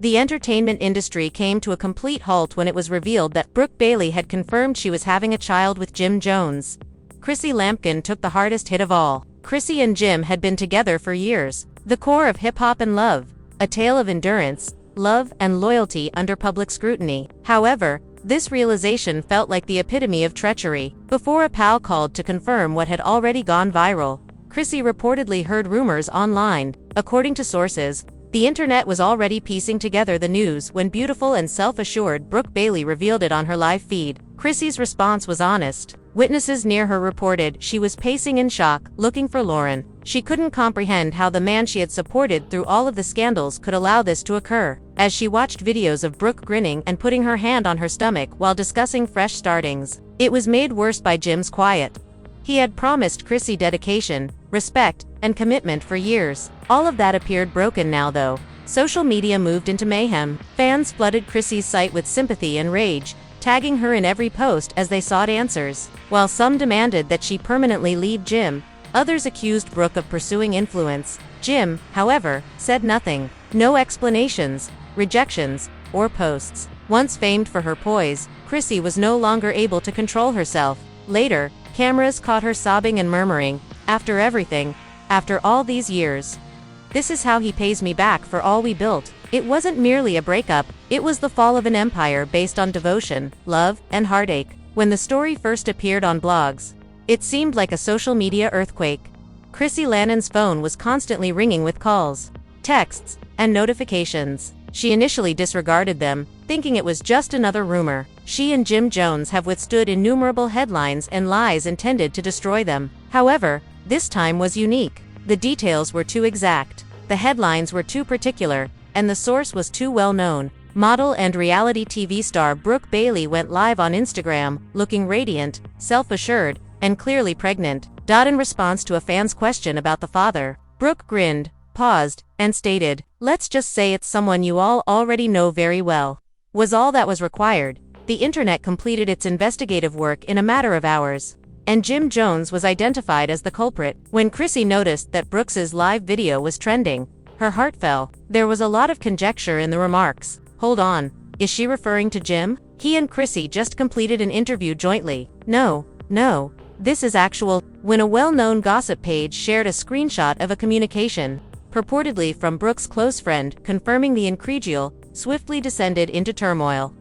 The entertainment industry came to a complete halt when it was revealed that Brooke Bailey had confirmed she was having a child with Jim Jones. Chrissy Lampkin took the hardest hit of all. Chrissy and Jim had been together for years, the core of hip-hop and love, a tale of endurance, love, and loyalty under public scrutiny. However, this realization felt like the epitome of treachery. Before a pal called to confirm what had already gone viral, Chrissy reportedly heard rumors online. According to sources, the internet was already piecing together the news when beautiful and self-assured Brooke Bailey revealed it on her live feed. Chrissy's response was honest. Witnesses near her reported she was pacing in shock, looking for Lauren. She couldn't comprehend how the man she had supported through all of the scandals could allow this to occur. As she watched videos of Brooke grinning and putting her hand on her stomach while discussing fresh startings, it was made worse by Jim's quiet. He had promised Chrissy dedication, respect, and commitment for years. All of that appeared broken now though. Social media moved into mayhem. Fans flooded Chrissy's site with sympathy and rage, tagging her in every post as they sought answers. While some demanded that she permanently leave Jim, others accused Brooke of pursuing influence. Jim, however, said nothing. No explanations, rejections, or posts. Once famed for her poise, Chrissy was no longer able to control herself. Later, cameras caught her sobbing and murmuring, "After everything, after all these years. This is how he pays me back for all we built." It wasn't merely a breakup, it was the fall of an empire based on devotion, love, and heartache. When the story first appeared on blogs, it seemed like a social media earthquake. Chrissy Lampkin's phone was constantly ringing with calls, texts, and notifications. She initially disregarded them, thinking it was just another rumor. She and Jim Jones have withstood innumerable headlines and lies intended to destroy them. However, this time was unique. The details were too exact, the headlines were too particular, and the source was too well known. Model and reality TV star Brooke Bailey went live on Instagram, looking radiant, self-assured, and clearly pregnant. In response to a fan's question about the father, Brooke grinned, paused, and stated, "Let's just say it's someone you all already know very well." Was all that was required. The internet completed its investigative work in a matter of hours, and Jim Jones was identified as the culprit. When Chrissy noticed that Brooks's live video was trending, her heart fell. There was a lot of conjecture in the remarks. Hold on, is she referring to Jim? He and Chrissy just completed an interview jointly. No, this is actual. When a well-known gossip page shared a screenshot of a communication, purportedly from Brooke's close friend, confirming the incredulity, swiftly descended into turmoil.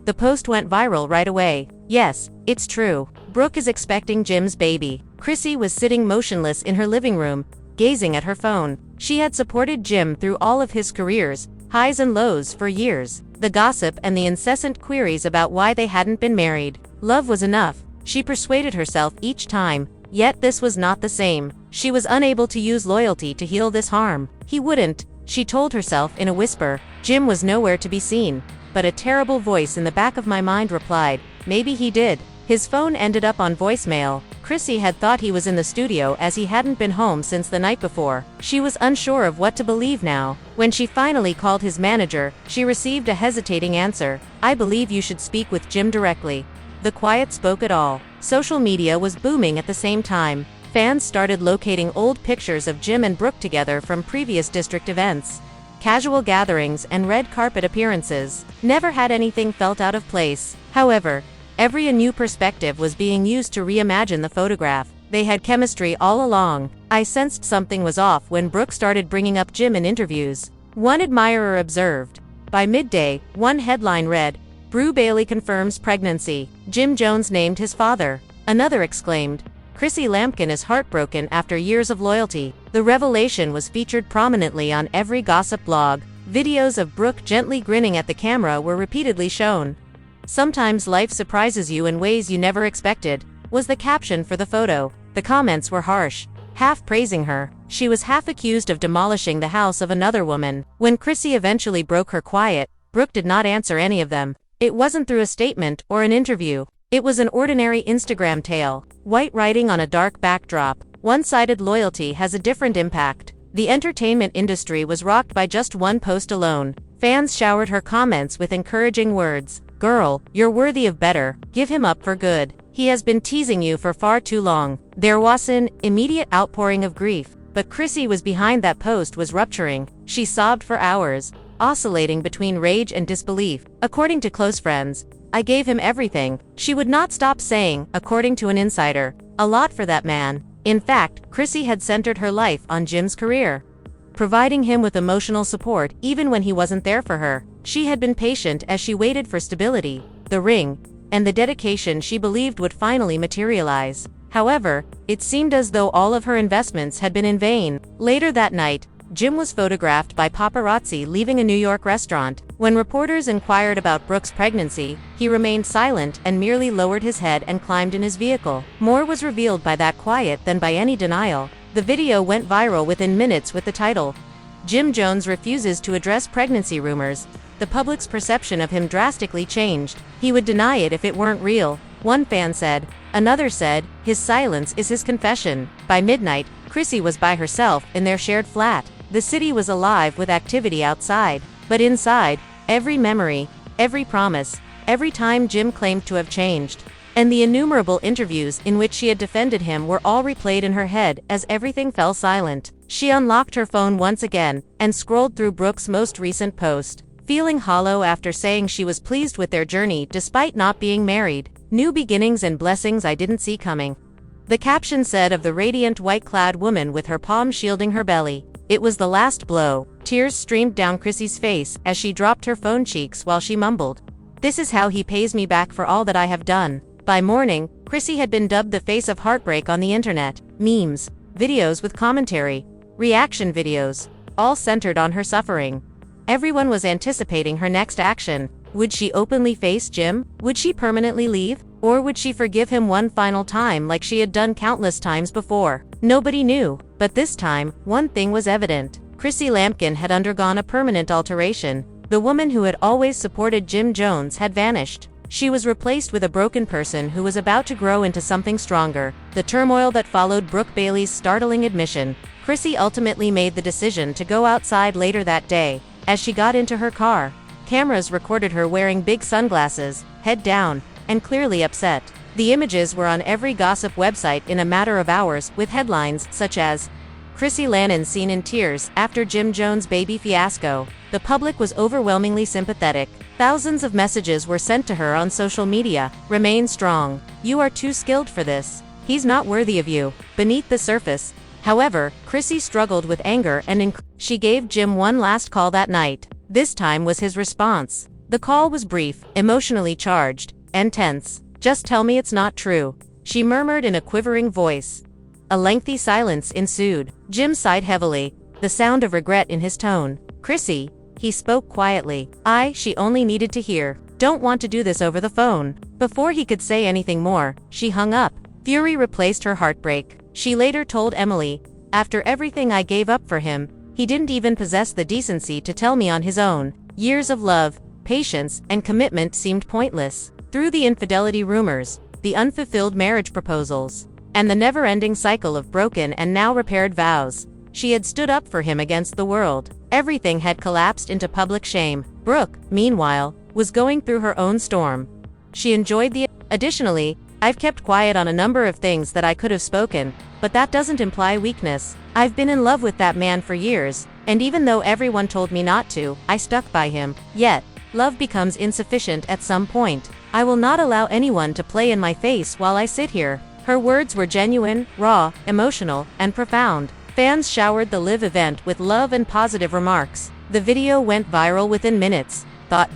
The post went viral right away. Yes, it's true. Brooke is expecting Jim's baby. Chrissy was sitting motionless in her living room, gazing at her phone. She had supported Jim through all of his careers, highs and lows for years. The gossip and the incessant queries about why they hadn't been married. Love was enough, she persuaded herself each time, yet this was not the same. She was unable to use loyalty to heal this harm. He wouldn't, she told herself in a whisper. Jim was nowhere to be seen, but a terrible voice in the back of my mind replied, maybe he did. His phone ended up on voicemail. Chrissy had thought he was in the studio as he hadn't been home since the night before. She was unsure of what to believe now. When she finally called his manager, she received a hesitating answer. "I believe you should speak with Jim directly." The quiet spoke it all. Social media was booming at the same time. Fans started locating old pictures of Jim and Brooke together from previous district events. Casual gatherings and red carpet appearances. Never had anything felt out of place. However, every new perspective was being used to reimagine the photograph. They had chemistry all along. I sensed something was off when Brooke started bringing up Jim in interviews. One admirer observed. By midday, one headline read, "Brooke Bailey confirms pregnancy. Jim Jones named his father." Another exclaimed, "Chrissy Lampkin is heartbroken after years of loyalty." The revelation was featured prominently on every gossip blog. Videos of Brooke gently grinning at the camera were repeatedly shown. "Sometimes life surprises you in ways you never expected," was the caption for the photo. The comments were harsh, half praising her. She was half accused of demolishing the house of another woman. When Chrissy eventually broke her quiet, Brooke did not answer any of them. It wasn't through a statement or an interview. It was an ordinary Instagram tale. White writing on a dark backdrop. One-sided loyalty has a different impact. The entertainment industry was rocked by just one post alone. Fans showered her comments with encouraging words. "Girl, you're worthy of better. Give him up for good. He has been teasing you for far too long." There was an immediate outpouring of grief, but Chrissy was behind that post was rupturing. She sobbed for hours. oscillating between rage and disbelief. According to close friends, "I gave him everything," she would not stop saying, according to an insider. A lot for that man. In fact, Chrissy had centered her life on Jim's career, providing him with emotional support even when he wasn't there for her. She had been patient as she waited for stability, the ring, and the dedication she believed would finally materialize. However, it seemed as though all of her investments had been in vain. Later that night, Jim was photographed by paparazzi leaving a New York restaurant. When reporters inquired about Brooke's pregnancy, he remained silent and merely lowered his head and climbed in his vehicle. More was revealed by that quiet than by any denial. The video went viral within minutes with the title, "Jim Jones Refuses to Address Pregnancy Rumors." The public's perception of him drastically changed. He would deny it if it weren't real, one fan said. Another said, his silence is his confession. By midnight, Chrissy was by herself in their shared flat. The city was alive with activity outside, but inside, every memory, every promise, every time Jim claimed to have changed, and the innumerable interviews in which she had defended him were all replayed in her head as everything fell silent. She unlocked her phone once again and scrolled through Brooke's most recent post, feeling hollow after saying she was pleased with their journey despite not being married. "New beginnings and blessings I didn't see coming," the caption said of the radiant white-clad woman with her palm shielding her belly. It was the last blow. Tears streamed down Chrissy's face as she dropped her phone cheeks while she mumbled, "This is how he pays me back for all that I have done." By morning, Chrissy had been dubbed the face of heartbreak on the internet. Memes, videos with commentary, reaction videos, all centered on her suffering. Everyone was anticipating her next action. Would she openly face Jim? Would she permanently leave? Or would she forgive him one final time like she had done countless times before? Nobody knew, but this time, one thing was evident. Chrissy Lampkin had undergone a permanent alteration. The woman who had always supported Jim Jones had vanished. She was replaced with a broken person who was about to grow into something stronger. The turmoil that followed Brooke Bailey's startling admission. Chrissy ultimately made the decision to go outside later that day. As she got into her car, cameras recorded her wearing big sunglasses, head down, and clearly upset. The images were on every gossip website in a matter of hours, with headlines such as, "Chrissy Lampkin seen in tears after Jim Jones' baby fiasco." The public was overwhelmingly sympathetic. Thousands of messages were sent to her on social media. "Remain strong. You are too skilled for this. He's not worthy of you." Beneath the surface, however, Chrissy struggled with anger and she gave Jim one last call that night. This time was his response. The call was brief, emotionally charged, and tense. "Just tell me it's not true," she murmured in a quivering voice. A lengthy silence ensued. Jim sighed heavily, the sound of regret in his tone. "Chrissy," he spoke quietly. She only needed to hear, "Don't want to do this over the phone." Before he could say anything more, she hung up. Fury replaced her heartbreak. She later told Emily, "After everything I gave up for him, he didn't even possess the decency to tell me on his own." Years of love, patience, and commitment seemed pointless. Through the infidelity rumors, the unfulfilled marriage proposals, and the never-ending cycle of broken and now repaired vows, she had stood up for him against the world. Everything had collapsed into public shame. Brooke, meanwhile, was going through her own storm. She enjoyed the Additionally, "I've kept quiet on a number of things that I could have spoken, but that doesn't imply weakness. I've been in love with that man for years, and even though everyone told me not to, I stuck by him. Yet, love becomes insufficient at some point. I will not allow anyone to play in my face while I sit here." Her words were genuine, raw, emotional, and profound. Fans showered the live event with love and positive remarks. The video went viral within minutes.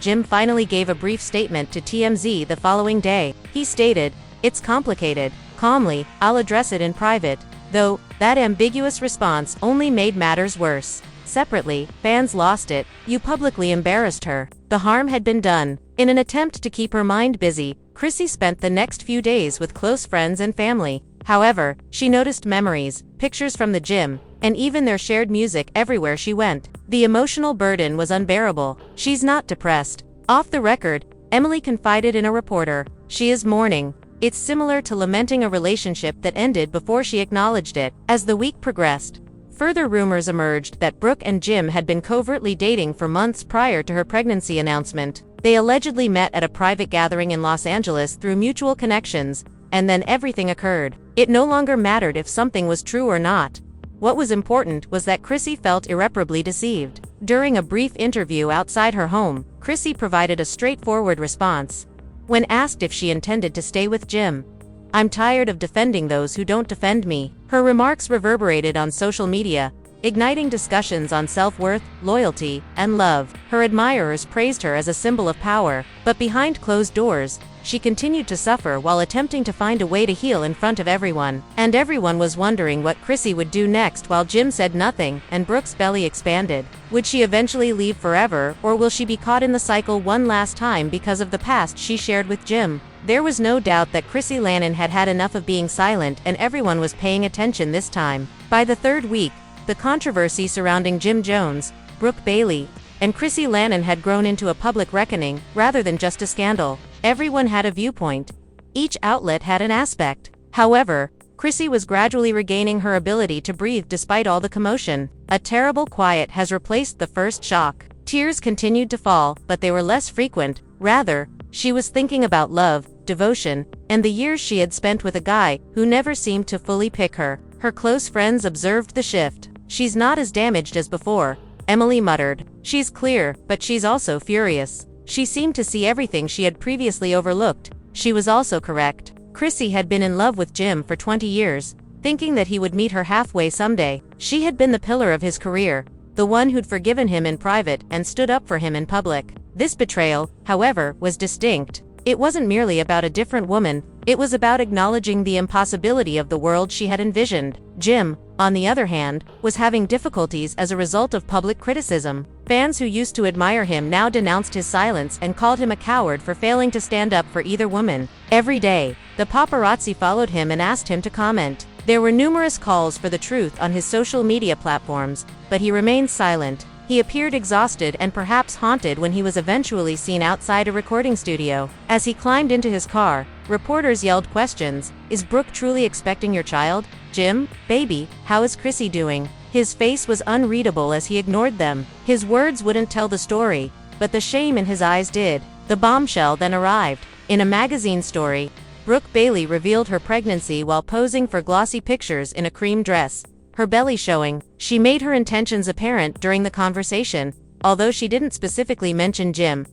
Jim finally gave a brief statement to TMZ the following day. He stated, "It's complicated. Calmly, I'll address it in private." Though, that ambiguous response only made matters worse. Separately, fans lost it. "You publicly embarrassed her. The harm had been done." In an attempt to keep her mind busy, Chrissy spent the next few days with close friends and family. However, she noticed memories, pictures from the gym, and even their shared music everywhere she went. The emotional burden was unbearable. "She's not depressed." Off the record, Emily confided in a reporter, "She is mourning. It's similar to lamenting a relationship that ended before she acknowledged it." As the week progressed, further rumors emerged that Brooke and Jim had been covertly dating for months prior to her pregnancy announcement. They allegedly met at a private gathering in Los Angeles through mutual connections, and then everything occurred. It no longer mattered if something was true or not. What was important was that Chrissy felt irreparably deceived. During a brief interview outside her home, Chrissy provided a straightforward response. When asked if she intended to stay with Jim, "I'm tired of defending those who don't defend me." Her remarks reverberated on social media, igniting discussions on self-worth, loyalty, and love. Her admirers praised her as a symbol of power, but behind closed doors, she continued to suffer while attempting to find a way to heal in front of everyone. And everyone was wondering what Chrissy would do next while Jim said nothing and Brooke's belly expanded. Would she eventually leave forever, or will she be caught in the cycle one last time because of the past she shared with Jim? There was no doubt that Chrissy Lampkin had had enough of being silent, and everyone was paying attention this time. By the third week, the controversy surrounding Jim Jones, Brooke Bailey, and Chrissy Lampkin had grown into a public reckoning, rather than just a scandal. Everyone had a viewpoint. Each outlet had an aspect. However, Chrissy was gradually regaining her ability to breathe despite all the commotion. A terrible quiet has replaced the first shock. Tears continued to fall, but they were less frequent. Rather, she was thinking about love, devotion, and the years she had spent with a guy who never seemed to fully pick her. Her close friends observed the shift. "She's not as damaged as before," Emily muttered. "She's clear, but she's also furious." She seemed to see everything she had previously overlooked. She was also correct. Chrissy had been in love with Jim for 20 years, thinking that he would meet her halfway someday. She had been the pillar of his career, the one who'd forgiven him in private and stood up for him in public. This betrayal, however, was distinct. It wasn't merely about a different woman, it was about acknowledging the impossibility of the world she had envisioned. Jim, on the other hand, was having difficulties as a result of public criticism. Fans who used to admire him now denounced his silence and called him a coward for failing to stand up for either woman. Every day, the paparazzi followed him and asked him to comment. There were numerous calls for the truth on his social media platforms, but he remained silent. He appeared exhausted and perhaps haunted when he was eventually seen outside a recording studio. As he climbed into his car, reporters yelled questions. "Is Brooke truly expecting your child? Jim? Baby, how is Chrissy doing?" His face was unreadable as he ignored them. His words wouldn't tell the story, but the shame in his eyes did. The bombshell then arrived. In a magazine story, Brooke Bailey revealed her pregnancy while posing for glossy pictures in a cream dress, her belly showing. She made her intentions apparent during the conversation, although she didn't specifically mention Jim.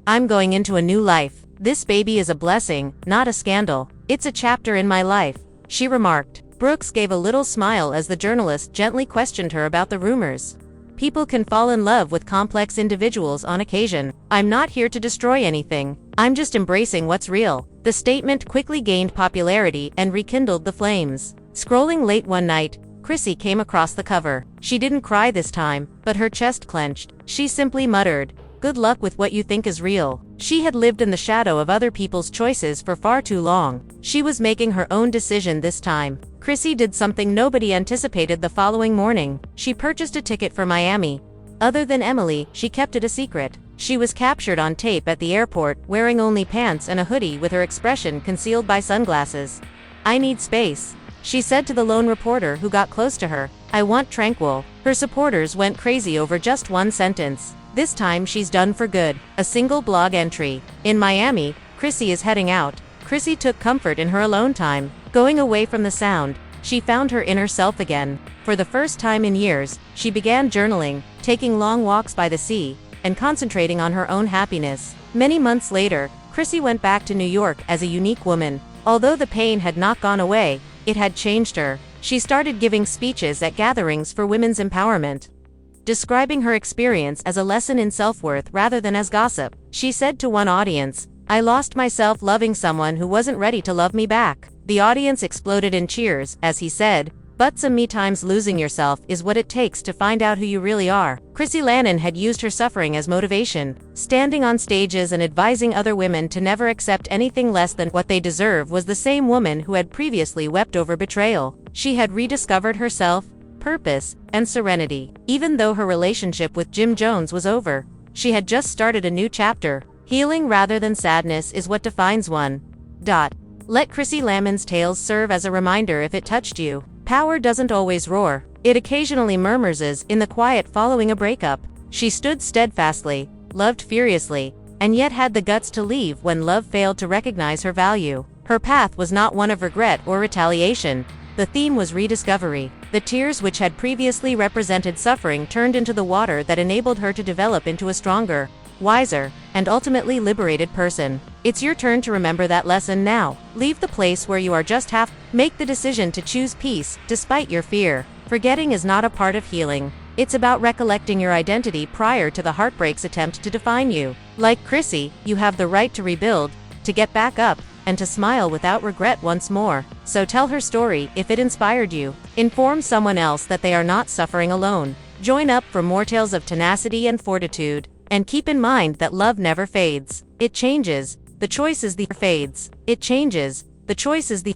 "I'm going into a new life. This baby is a blessing, not a scandal. It's a chapter in my life," she remarked. Brooks gave a little smile as the journalist gently questioned her about the rumors. "People can fall in love with complex individuals on occasion. I'm not here to destroy anything. I'm just embracing what's real." The statement quickly gained popularity and rekindled the flames. Scrolling late one night, Chrissy came across the cover. She didn't cry this time, but her chest clenched. She simply muttered, "Good luck with what you think is real." She had lived in the shadow of other people's choices for far too long. She was making her own decision this time. Chrissy did something nobody anticipated the following morning. She purchased a ticket for Miami. Other than Emily, she kept it a secret. She was captured on tape at the airport, wearing only pants and a hoodie with her expression concealed by sunglasses. "I need space," she said to the lone reporter who got close to her. "I want tranquil." Her supporters went crazy over just one sentence. "This time she's done for good." A single blog entry. In Miami, Chrissy is heading out. Chrissy took comfort in her alone time. Going away from the sound, she found her inner self again. For the first time in years, she began journaling, taking long walks by the sea, and concentrating on her own happiness. Many months later, Chrissy went back to New York as a unique woman. Although the pain had not gone away, it had changed her. She started giving speeches at gatherings for women's empowerment, describing her experience as a lesson in self-worth rather than as gossip. She said to one audience, "I lost myself loving someone who wasn't ready to love me back." The audience exploded in cheers as he said, "But sometimes losing yourself is what it takes to find out who you really are." Chrissy Lampkin had used her suffering as motivation. Standing on stages and advising other women to never accept anything less than what they deserve was the same woman who had previously wept over betrayal. She had rediscovered herself, purpose, and serenity. Even though her relationship with Jim Jones was over, she had just started a new chapter. Healing rather than sadness is what defines one. Let Chrissy Lampkin's tales serve as a reminder if it touched you. Power doesn't always roar. It occasionally murmurs in the quiet following a breakup. She stood steadfastly, loved furiously, and yet had the guts to leave when love failed to recognize her value. Her path was not one of regret or retaliation. The theme was rediscovery. The tears which had previously represented suffering turned into the water that enabled her to develop into a stronger, wiser, and ultimately liberated person. It's your turn to remember that lesson now. Leave the place where you are just half. Make the decision to choose peace, despite your fear. Forgetting is not a part of healing. It's about recollecting your identity prior to the heartbreak's attempt to define you. Like Chrissy, you have the right to rebuild, to get back up, and to smile without regret once more. So tell her story if it inspired you. Inform someone else that they are not suffering alone. Join up for more tales of tenacity and fortitude. And keep in mind that love never fades. It changes. The choice is the fades. It changes. The choice is the